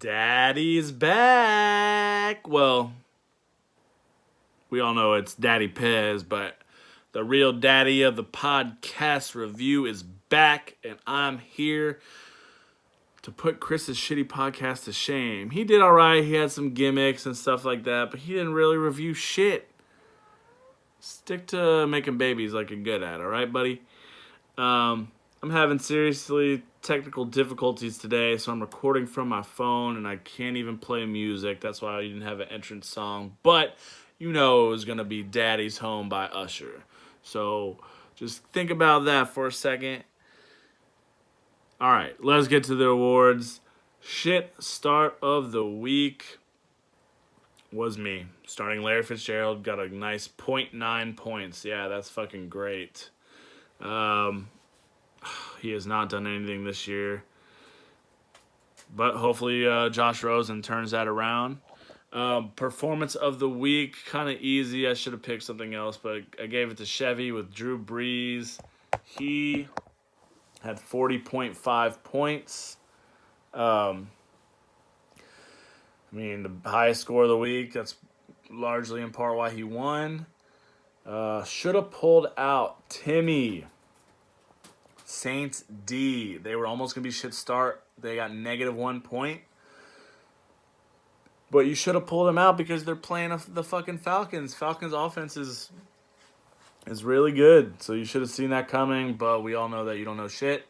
Daddy's back. Well, we all know it's Daddy Pez, but the real daddy of the podcast review is back, and I'm here to put Chris's shitty podcast to shame. He did all right. He had some gimmicks and stuff like that, but he didn't really review shit. Stick to making babies like you're good at, all right, buddy? I'm having seriously technical difficulties today, so I'm recording from my phone, and I can't even play music. That's why I didn't have an entrance song. But you know it was going to be Daddy's Home by Usher. So just think about that for a second. All right, let's get to the awards. Shit start of the week was me. Starting Larry Fitzgerald, got a nice 0.9 points. Yeah, that's fucking great. He has not done anything this year. But hopefully Josh Rosen turns that around. Performance of the week, kind of easy. I should have picked something else, but I gave it to Chevy with Drew Brees. He had 40.5 points. The highest score of the week. That's largely in part why he won. Should have pulled out Timmy. Saints D. They were almost going to be shit start. They got -1 point. But you should have pulled them out because they're playing the fucking Falcons. Falcons offense is really good. So you should have seen that coming, but we all know that you don't know shit.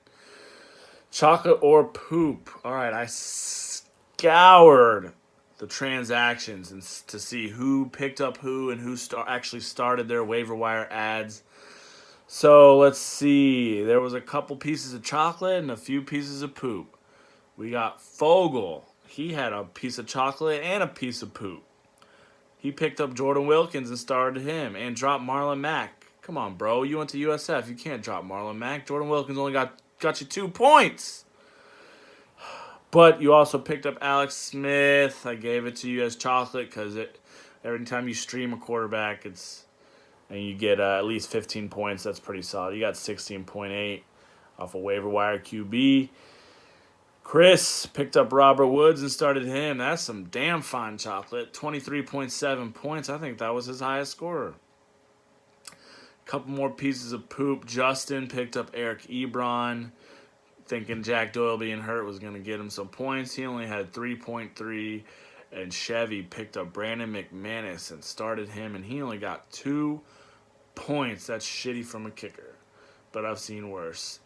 Chocolate or poop. All right, I scoured the transactions and to see who picked up who and who actually started their waiver wire ads. So let's see. There was a couple pieces of chocolate and a few pieces of poop. We got Fogel. He had a piece of chocolate and a piece of poop. He picked up Jordan Wilkins and started him and dropped Marlon Mack. Come on, bro. You went to USF. You can't drop Marlon Mack. Jordan Wilkins only got you 2 points. But you also picked up Alex Smith. I gave it to you as chocolate because every time you stream a quarterback, and you get at least 15 points. That's pretty solid. You got 16.8 off a waiver wire QB. Chris picked up Robert Woods and started him. That's some damn fine chocolate. 23.7 points. I think that was his highest scorer. Couple more pieces of poop. Justin picked up Eric Ebron, thinking Jack Doyle being hurt was going to get him some points. He only had 3.3. And Chevy picked up Brandon McManus and started him, and he only got 2 points. That's shitty from a kicker, but I've seen worse.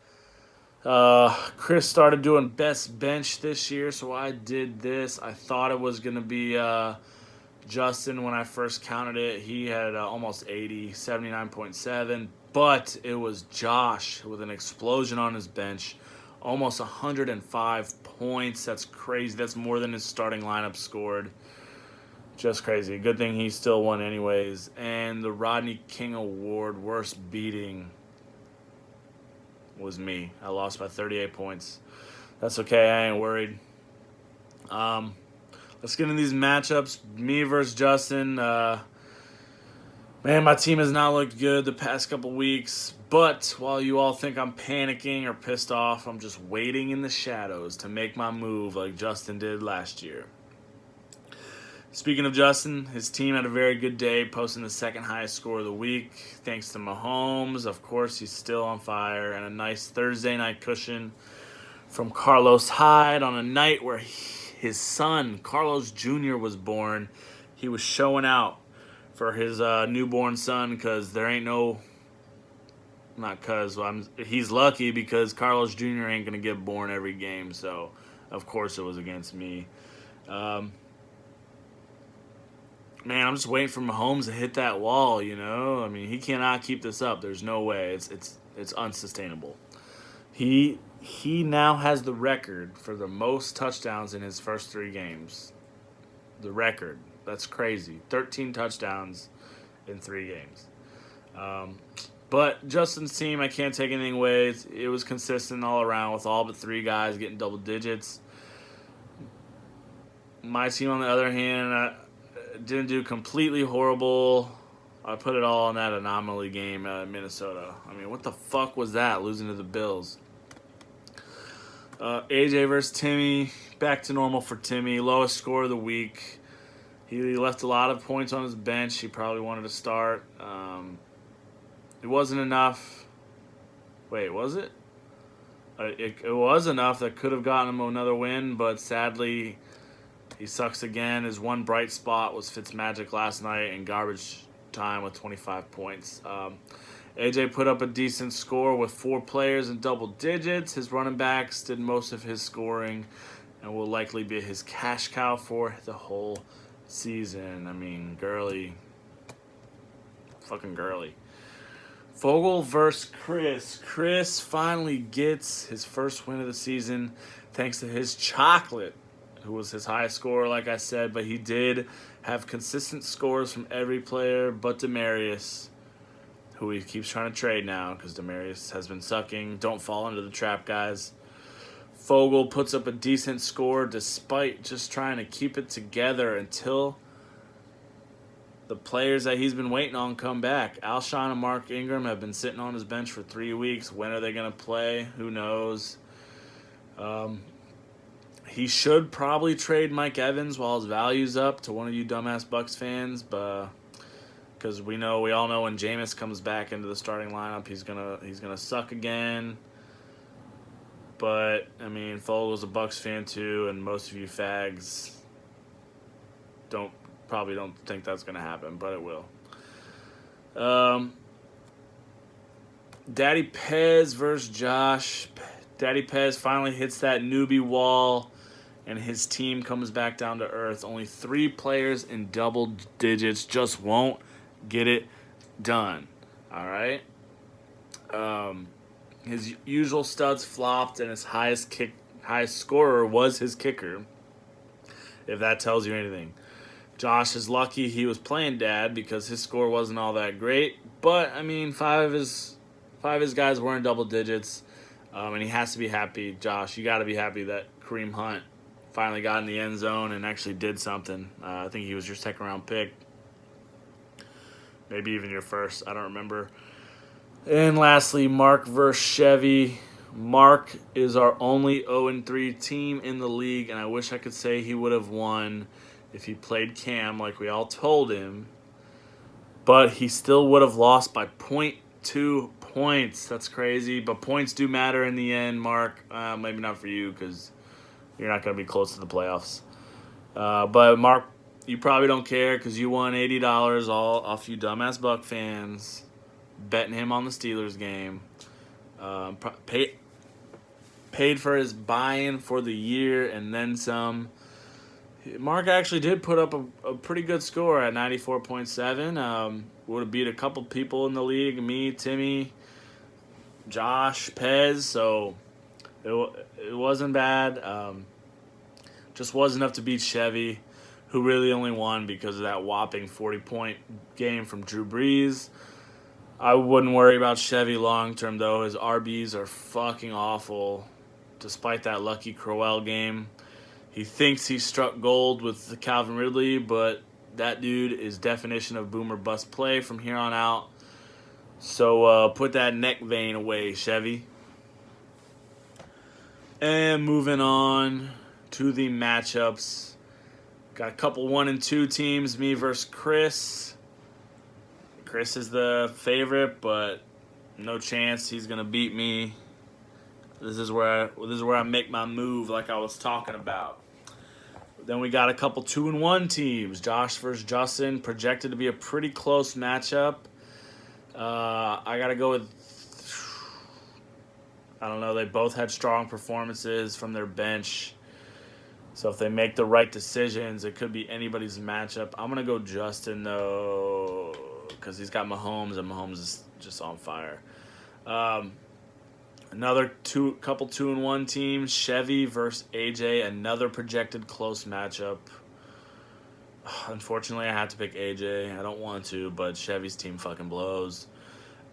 Chris started doing best bench this year, so I did this. I thought it was going to be Justin when I first counted it. He had almost 80, 79.7, but it was Josh with an explosion on his bench. Almost 105 points. That's crazy. That's more than his starting lineup scored. Just crazy. Good thing he still won anyways. And the Rodney King Award worst beating was me. I lost by 38 points. That's okay. I ain't worried. Let's get into these matchups. Me versus Justin. Man, my team has not looked good the past couple weeks, but while you all think I'm panicking or pissed off, I'm just waiting in the shadows to make my move like Justin did last year. Speaking of Justin, his team had a very good day, posting the second highest score of the week, thanks to Mahomes. Of course, he's still on fire, and a nice Thursday night cushion from Carlos Hyde on a night where his son, Carlos Jr., was born. He was showing out for his newborn son because there ain't no, not because, he's lucky because Carlos Jr. ain't going to get born every game, so of course it was against me. Man, I'm just waiting for Mahomes to hit that wall, you know? I mean, he cannot keep this up. There's no way. It's unsustainable. He now has the record for the most touchdowns in his first 3 games. The record. That's crazy. 13 touchdowns in 3 games. But Justin's team, I can't take anything away. It was consistent all around with all but 3 guys getting double digits. My team, on the other hand, didn't do completely horrible. I put it all on that anomaly game in Minnesota. I mean, what the fuck was that, losing to the Bills? AJ versus Timmy. Back to normal for Timmy. Lowest score of the week. He left a lot of points on his bench. He probably wanted to start. It wasn't enough. Wait, was it? It was enough that could have gotten him another win, but sadly, he sucks again. His one bright spot was Fitzmagic last night in garbage time with 25 points. AJ put up a decent score with 4 players in double digits. His running backs did most of his scoring and will likely be his cash cow for the whole season. I mean, Gurley. Fucking Gurley. Fogel versus Chris. Chris finally gets his first win of the season thanks to his chocolate, who was his highest scorer, like I said, but he did have consistent scores from every player but Demarius, who he keeps trying to trade now because Demarius has been sucking. Don't fall into the trap, guys. Fogel puts up a decent score despite just trying to keep it together until the players that he's been waiting on come back. Alshon and Mark Ingram have been sitting on his bench for 3 weeks. When are they going to play? Who knows? He should probably trade Mike Evans while his value's up to one of you dumbass Bucks fans, but because we all know when Jameis comes back into the starting lineup, he's gonna suck again. But I mean, Fogel's a Bucks fan too, and most of you fags probably don't think that's gonna happen, but it will. Daddy Pez versus Josh. Daddy Pez finally hits that newbie wall, and his team comes back down to earth. Only 3 players in double digits just won't get it done. All right. His usual studs flopped, and his highest scorer was his kicker. If that tells you anything. Josh is lucky he was playing dad because his score wasn't all that great. But I mean, 5 of his guys were in double digits, and he has to be happy. Josh, you got to be happy that Kareem Hunt finally got in the end zone and actually did something. I think he was your second round pick. Maybe even your first. I don't remember. And lastly, Mark versus Chevy. Mark is our only 0-3 team in the league, and I wish I could say he would have won if he played Cam like we all told him. But he still would have lost by 0.2 points. That's crazy. But points do matter in the end, Mark. Maybe not for you because you're not going to be close to the playoffs. But Mark, you probably don't care because you won $80 all off you dumbass Buck fans betting him on the Steelers game. Paid for his buy-in for the year and then some. Mark actually did put up a pretty good score at 94.7. Would have beat a couple people in the league, me, Timmy, Josh, Pez, so it wasn't bad. Just wasn't enough to beat Chevy, who really only won because of that whopping 40-point game from Drew Brees. I wouldn't worry about Chevy long term, though. His RBs are fucking awful, despite that lucky Crowell game. He thinks he struck gold with the Calvin Ridley, but that dude is definition of boomer bust play from here on out. So put that neck vein away, Chevy. And moving on to the matchups. Got a couple 1 and 2 teams, me versus Chris. Chris is the favorite, but no chance he's gonna beat me. This is where I make my move, like I was talking about. Then we got a couple 2 and 1 teams. Josh versus Justin, projected to be a pretty close matchup. I gotta go with. I don't know. They both had strong performances from their bench. So if they make the right decisions, it could be anybody's matchup. I'm gonna go Justin though, because he's got Mahomes, and Mahomes is just on fire. Another couple 2 and 1 teams, Chevy versus AJ, another projected close matchup. Unfortunately, I have to pick AJ. I don't want to, but Chevy's team fucking blows.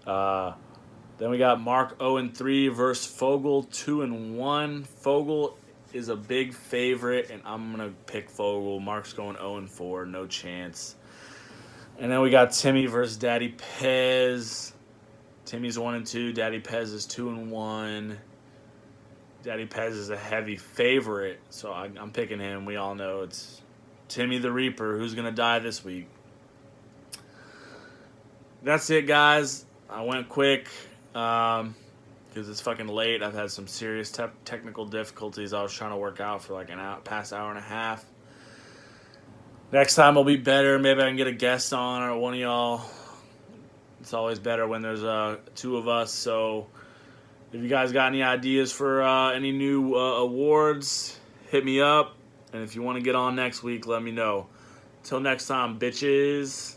Then we got Mark 0-3 versus Fogel 2-1. Fogel is a big favorite, and I'm gonna pick Fogel. Mark's going 0-4, no chance. And then we got Timmy versus Daddy Pez. Timmy's 1-2. Daddy Pez is 2-1. Daddy Pez is a heavy favorite, so I'm picking him. We all know it's Timmy the Reaper. Who's going to die this week? That's it, guys. I went quick because it's fucking late. I've had some serious technical difficulties I was trying to work out for like past hour and a half. Next time I'll be better. Maybe I can get a guest on or one of y'all. It's always better when there's two of us. So if you guys got any ideas for any new awards, hit me up. And if you want to get on next week, let me know. Till next time, bitches.